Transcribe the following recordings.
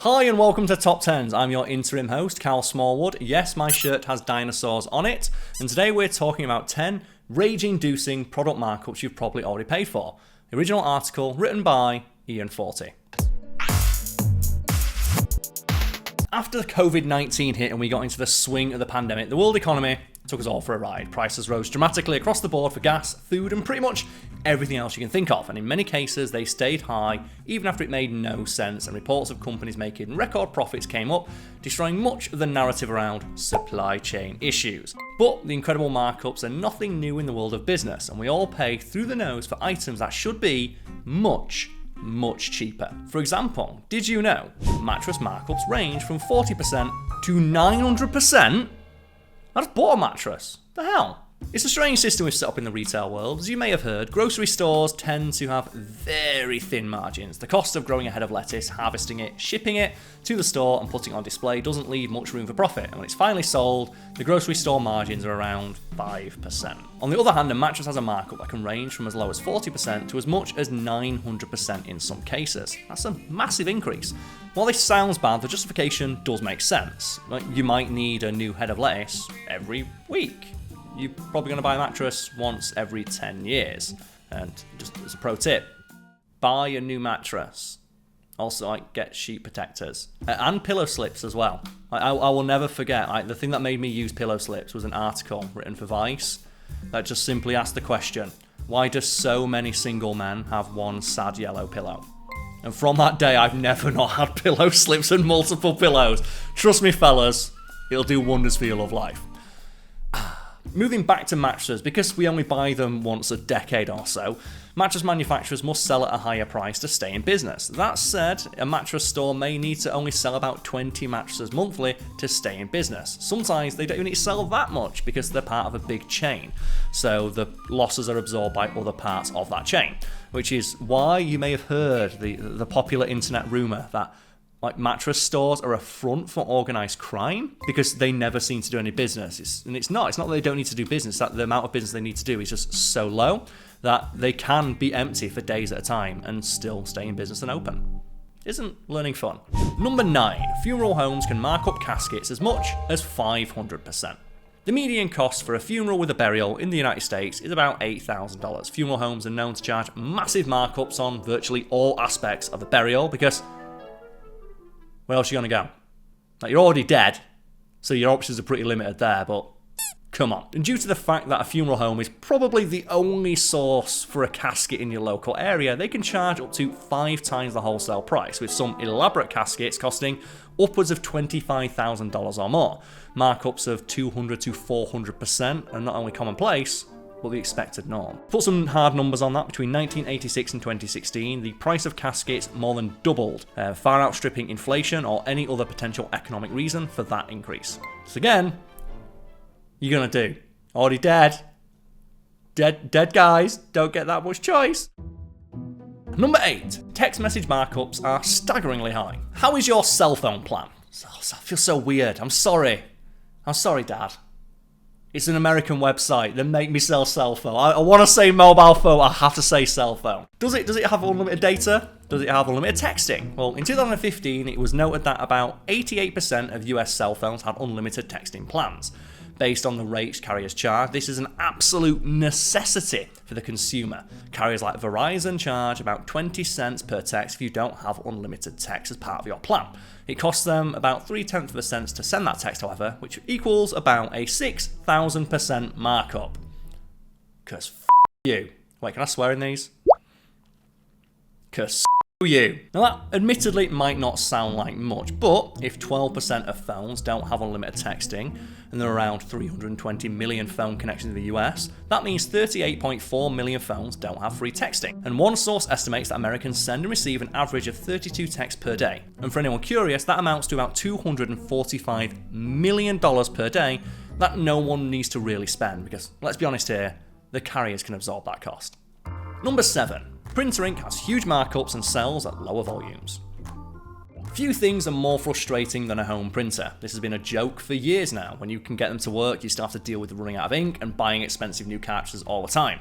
Hi and welcome to TopTenz. I'm your interim host, Cal Smallwood. Yes, my shirt has dinosaurs on it, and today we're talking about 10 rage-inducing product markups you've probably already paid for. The original article written by Ian Forty. After the COVID-19 hit and we got into the swing of the pandemic, the world economy took us all for a ride. Prices rose dramatically across the board for gas, food, and pretty much everything else you can think of. And in many cases, they stayed high even after it made no sense, and reports of companies making record profits came up, destroying much of the narrative around supply chain issues. But the incredible markups are nothing new in the world of business, and we all pay through the nose for items that should be much cheaper. For example, did you know mattress markups range from 40% to 900%? I just bought a mattress. The hell? It's a strange system we've set up in the retail world. As you may have heard, grocery stores tend to have very thin margins. The cost of growing a head of lettuce, harvesting it, shipping it to the store and putting it on display doesn't leave much room for profit. And when it's finally sold, the grocery store margins are around 5%. On the other hand, a mattress has a markup that can range from as low as 40% to as much as 900% in some cases. That's a massive increase. While this sounds bad, the justification does make sense. Like, you might need a new head of lettuce every week. You're probably going to buy a mattress once every 10 years. And just as a pro tip, buy a new mattress. Also, get sheet protectors. And pillow slips as well. I will never forget, the thing that made me use pillow slips was an article written for Vice that just simply asked the question, why do so many single men have one sad yellow pillow? And from that day, I've never not had pillow slips and multiple pillows. Trust me, fellas, it'll do wonders for your love life. Moving back to mattresses, because we only buy them once a decade or so, mattress manufacturers must sell at a higher price to stay in business. That said, a mattress store may need to only sell about 20 mattresses monthly to stay in business. Sometimes they don't even need to sell that much because they're part of a big chain, so the losses are absorbed by other parts of that chain, which is why you may have heard the popular internet rumour that mattress stores are a front for organised crime because they never seem to do any business. It's not that they don't need to do business, that the amount of business they need to do is just so low that they can be empty for days at a time and still stay in business and open. Isn't learning fun? Number 9, funeral homes can mark up caskets as much as 500%. The median cost for a funeral with a burial in the United States is about $8,000. Funeral homes are known to charge massive markups on virtually all aspects of a burial because where else are you going to go? You're already dead, so your options are pretty limited there, but come on. And due to the fact that a funeral home is probably the only source for a casket in your local area, they can charge up to 5 times the wholesale price, with some elaborate caskets costing upwards of $25,000 or more. Markups of 200 to 400% are not only commonplace, but the expected norm. Put some hard numbers on that. Between 1986 and 2016, the price of caskets more than doubled, far outstripping inflation or any other potential economic reason for that increase. So again, you're gonna do? Already dead. Dead guys don't get that much choice. Number 8, text message markups are staggeringly high. How is your cell phone plan? I feel so weird. I'm sorry, Dad. It's an American website. They make me sell cell phone. I want to say mobile phone. I have to say cell phone. Does it have unlimited data? Does it have unlimited texting? Well, in 2015, it was noted that about 88% of US cell phones had unlimited texting plans. Based on the rates carriers charge, this is an absolute necessity for the consumer. Carriers like Verizon charge about 20 cents per text if you don't have unlimited text as part of your plan. It costs them about 0.3 of a cent to send that text, however, which equals about a 6,000% markup. Cause you. Wait, can I swear in these? Cause you. Now that admittedly might not sound like much, but if 12% of phones don't have unlimited texting, and there are around 320 million phone connections in the US, that means 38.4 million phones don't have free texting. And one source estimates that Americans send and receive an average of 32 texts per day. And for anyone curious, that amounts to about $245 million per day that no one needs to really spend because, let's be honest here, the carriers can absorb that cost. Number 7. Printer ink has huge markups and sells at lower volumes. Few things are more frustrating than a home printer. This has been a joke for years now. When you can get them to work, you still have to deal with running out of ink and buying expensive new cartridges all the time.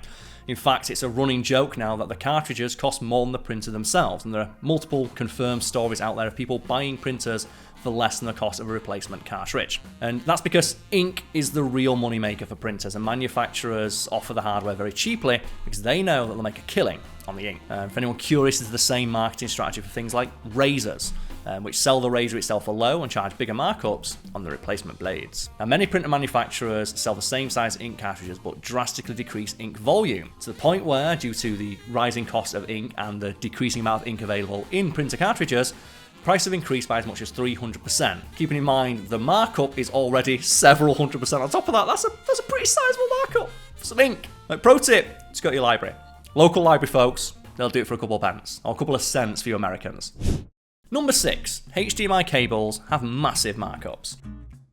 In fact, it's a running joke now that the cartridges cost more than the printer themselves, and there are multiple confirmed stories out there of people buying printers for less than the cost of a replacement cartridge. And that's because ink is the real moneymaker for printers, and manufacturers offer the hardware very cheaply because they know that they'll make a killing on the ink. For anyone curious, it's the same marketing strategy for things like razors, which sell the razor itself for low and charge bigger markups on the replacement blades. Now, many printer manufacturers sell the same size ink cartridges but drastically decrease ink volume, to the point where, due to the rising cost of ink and the decreasing amount of ink available in printer cartridges, prices have increased by as much as 300%. Keeping in mind, the markup is already several %. On top of that, that's a pretty sizable markup for some ink. Like, pro tip, just go to your library. Local library folks, they'll do it for a couple of pence, or a couple of cents for you Americans. Number 6, HDMI cables have massive markups.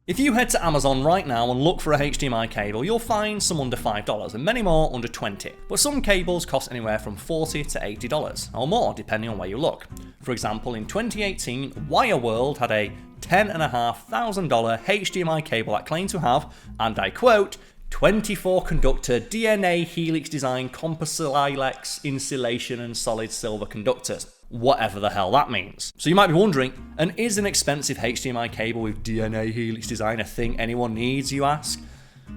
If you head to Amazon right now and look for a HDMI cable, you'll find some under $5 and many more under $20. But some cables cost anywhere from $40 to $80 or more, depending on where you look. For example, in 2018, Wireworld had a $10,500 HDMI cable that claimed to have, and I quote, 24 conductor DNA Helix design composilex insulation and solid silver conductors. Whatever the hell that means. So you might be wondering, and is an expensive HDMI cable with DNA Helix design a thing anyone needs, you ask?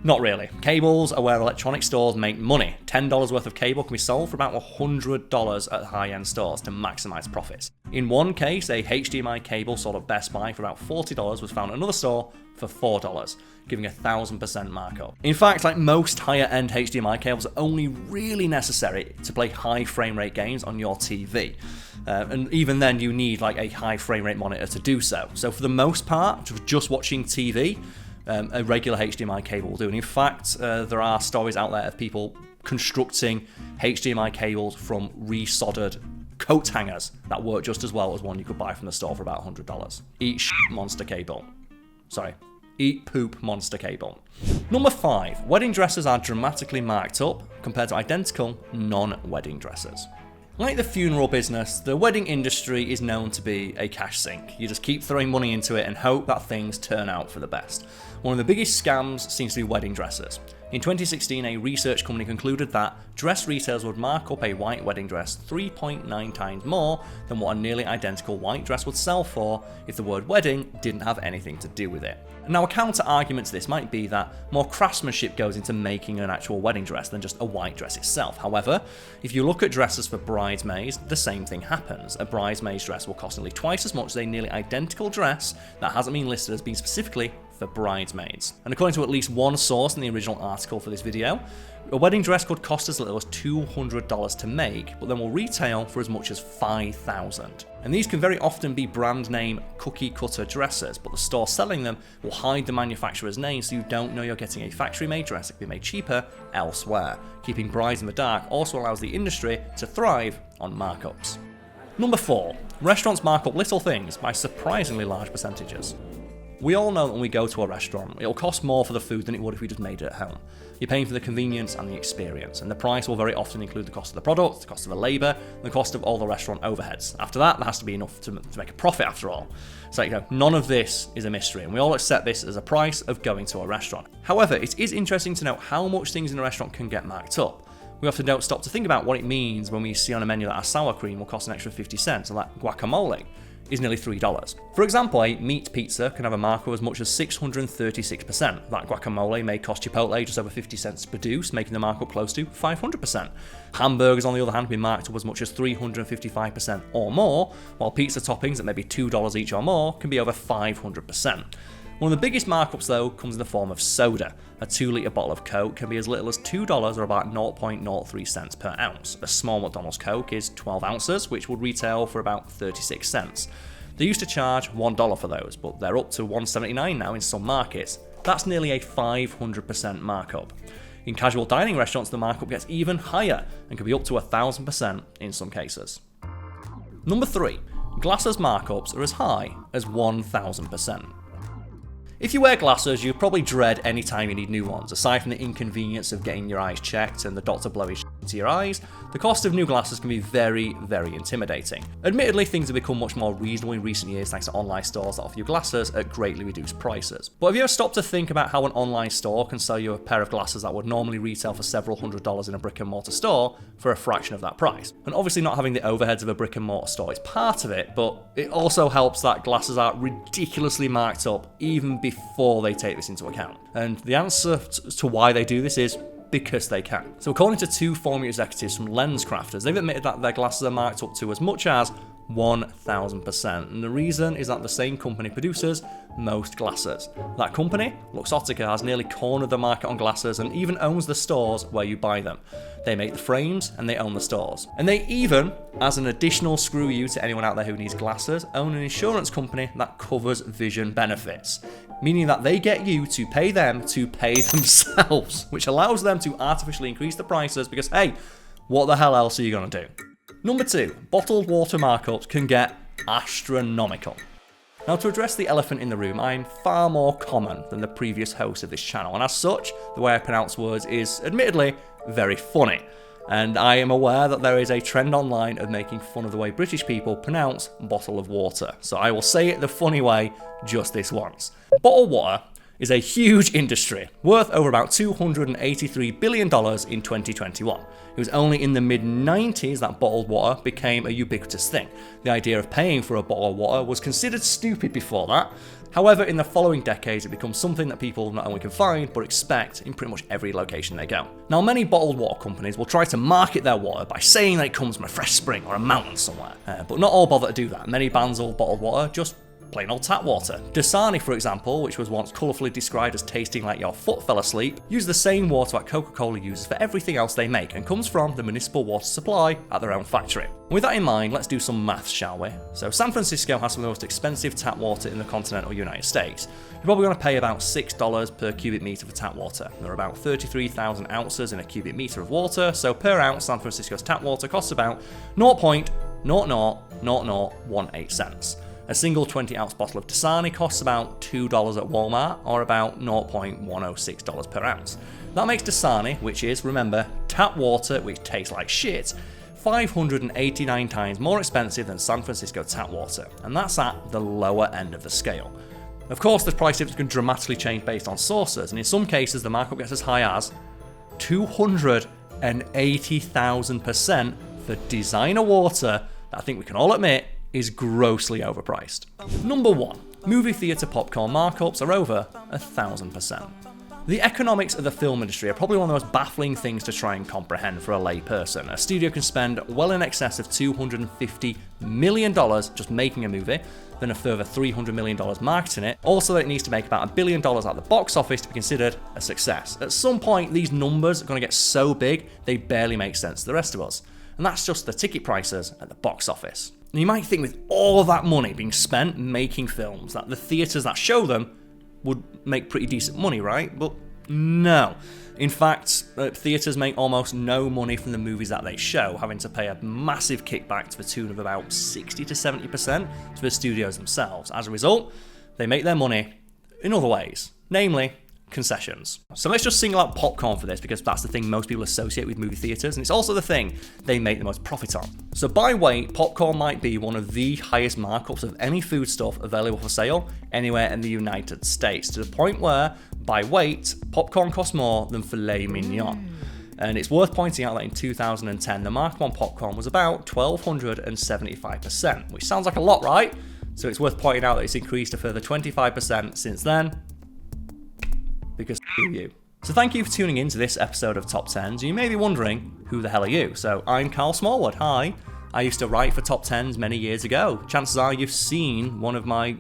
Not really. Cables are where electronic stores make money. $10 worth of cable can be sold for about $100 at high-end stores to maximize profits. In one case, a HDMI cable sold at Best Buy for about $40 was found at another store for $4, giving a 1,000% markup. In fact, like most higher-end HDMI cables are only really necessary to play high frame rate games on your TV. And even then, you need like a high frame rate monitor to do so. So for the most part, just watching TV, a regular HDMI cable will do. And in fact, there are stories out there of people constructing HDMI cables from resoldered coat hangers that work just as well as one you could buy from the store for about $100. Eat monster cable. Sorry. Eat poop monster cable. Number 5, wedding dresses are dramatically marked up compared to identical non-wedding dresses. Like the funeral business, the wedding industry is known to be a cash sink. You just keep throwing money into it and hope that things turn out for the best. One of the biggest scams seems to be wedding dresses. In 2016, a research company concluded that dress retailers would mark up a white wedding dress 3.9 times more than what a nearly identical white dress would sell for if the word wedding didn't have anything to do with it. Now, a counter argument to this might be that more craftsmanship goes into making an actual wedding dress than just a white dress itself. However, if you look at dresses for bridesmaids, the same thing happens. A bridesmaid's dress will cost nearly twice as much as a nearly identical dress that hasn't been listed as being specifically for bridesmaids. And according to at least one source in the original article for this video, a wedding dress could cost as little as $200 to make, but then will retail for as much as $5,000. And these can very often be brand name cookie cutter dresses, but the store selling them will hide the manufacturer's name so you don't know you're getting a factory made dress that can be made cheaper elsewhere. Keeping brides in the dark also allows the industry to thrive on markups. Number 4, restaurants mark up little things by surprisingly large percentages. We all know that when we go to a restaurant, it'll cost more for the food than it would if we just made it at home. You're paying for the convenience and the experience, and the price will very often include the cost of the product, the cost of the labour, and the cost of all the restaurant overheads. After that, there has to be enough to make a profit after all. So, none of this is a mystery, and we all accept this as a price of going to a restaurant. However, it is interesting to note how much things in a restaurant can get marked up. We often don't stop to think about what it means when we see on a menu that our sour cream will cost an extra 50 cents, and that guacamole is nearly $3. For example, a meat pizza can have a markup as much as 636%. That guacamole may cost Chipotle just over 50 cents to produce, making the markup close to 500%. Hamburgers, on the other hand, can be marked up as much as 355% or more, while pizza toppings that may be $2 each or more can be over 500%. One of the biggest markups, though, comes in the form of soda. A 2-litre bottle of Coke can be as little as $2 or about 0.03 cents per ounce. A small McDonald's Coke is 12 ounces, which would retail for about 36 cents. They used to charge $1 for those, but they're up to $1.79 now in some markets. That's nearly a 500% markup. In casual dining restaurants, the markup gets even higher and can be up to 1,000% in some cases. Number 3, glasses markups are as high as 1,000%. If you wear glasses, you probably dread any time you need new ones, aside from the inconvenience of getting your eyes checked and the doctor blowing to your eyes, the cost of new glasses can be very, very intimidating. Admittedly, things have become much more reasonable in recent years thanks to online stores that offer you glasses at greatly reduced prices. But have you ever stopped to think about how an online store can sell you a pair of glasses that would normally retail for several $100s in a brick and mortar store for a fraction of that price? And obviously not having the overheads of a brick and mortar store is part of it, but it also helps that glasses are ridiculously marked up even before they take this into account. And the answer to why they do this is because they can. So according to two former executives from LensCrafters, they've admitted that their glasses are marked up to as much as 1000%. And the reason is that the same company produces most glasses. That company, Luxottica, has nearly cornered the market on glasses and even owns the stores where you buy them. They make the frames and they own the stores. And they even, as an additional screw you to anyone out there who needs glasses, own an insurance company that covers vision benefits. Meaning that they get you to pay them to pay themselves, which allows them to artificially increase the prices because, hey, what the hell else are you going to do? Number 2, bottled water markups can get astronomical. Now, to address the elephant in the room, I'm far more common than the previous host of this channel, and as such, the way I pronounce words is admittedly very funny. And I am aware that there is a trend online of making fun of the way British people pronounce bottle of water, so I will say it the funny way just this once. Bottled water is a huge industry, worth over about $283 billion in 2021. It was only in the mid-90s that bottled water became a ubiquitous thing. The idea of paying for a bottle of water was considered stupid before that. However, in the following decades, it becomes something that people not only can find, but expect in pretty much every location they go. Now, many bottled water companies will try to market their water by saying that it comes from a fresh spring or a mountain somewhere, but not all bother to do that. Many brands of bottled water just plain old tap water. Dasani, for example, which was once colourfully described as tasting like your foot fell asleep, use the same water that Coca-Cola uses for everything else they make and comes from the municipal water supply at their own factory. With that in mind, let's do some maths, shall we? So San Francisco has some of the most expensive tap water in the continental United States. You're probably going to pay about $6 per cubic metre for tap water. There are about 33,000 ounces in a cubic metre of water, so per ounce San Francisco's tap water costs about 0.000018 cents. A single 20-ounce bottle of Dasani costs about $2 at Walmart, or about $0.106 per ounce. That makes Dasani, which is, remember, tap water which tastes like shit, 589 times more expensive than San Francisco tap water, and that's at the lower end of the scale. Of course, the price difference can dramatically change based on sources, and in some cases the markup gets as high as 280,000% for designer water that I think we can all admit is grossly overpriced. Number 1. Movie theatre popcorn markups are over 1,000%. The economics of the film industry are probably one of the most baffling things to try and comprehend for a lay person. A studio can spend well in excess of $250 million just making a movie, then a further $300 million marketing it. Also, it needs to make about $1 billion at the box office to be considered a success. At some point, these numbers are going to get so big, they barely make sense to the rest of us. And that's just the ticket prices at the box office. And you might think with all of that money being spent making films, that the theatres that show them would make pretty decent money, right? But no. In fact, theatres make almost no money from the movies that they show, having to pay a massive kickback to the tune of about 60 to 70% to the studios themselves. As a result, they make their money in other ways, namely concessions. So let's just single out popcorn for this because that's the thing most people associate with movie theatres, and it's also the thing they make the most profit on. So by weight, popcorn might be one of the highest markups of any foodstuff available for sale anywhere in the United States, to the point where, by weight, popcorn costs more than filet mignon. And it's worth pointing out that in 2010, the markup on popcorn was about 1,275%, which sounds like a lot, right? So it's worth pointing out that it's increased a further 25% since then, because f*** you. So thank you for tuning in to this episode of TopTenz. You may be wondering, who the hell are you? So I'm Carl Smallwood, hi. I used to write for TopTenz many years ago. Chances are you've seen one of my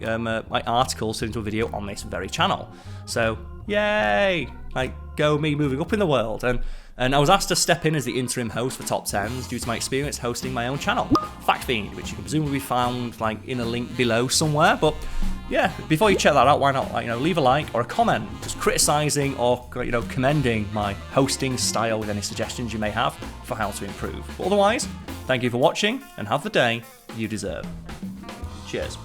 my articles turned into a video on this very channel. So yay! Like, go me moving up in the world. And I was asked to step in as the interim host for TopTenz due to my experience hosting my own channel, FactFeed, which you can presumably be found like in a link below somewhere. But yeah, before you check that out, why not leave a like or a comment, just criticising or commending my hosting style with any suggestions you may have for how to improve. But otherwise, thank you for watching and have the day you deserve. Cheers.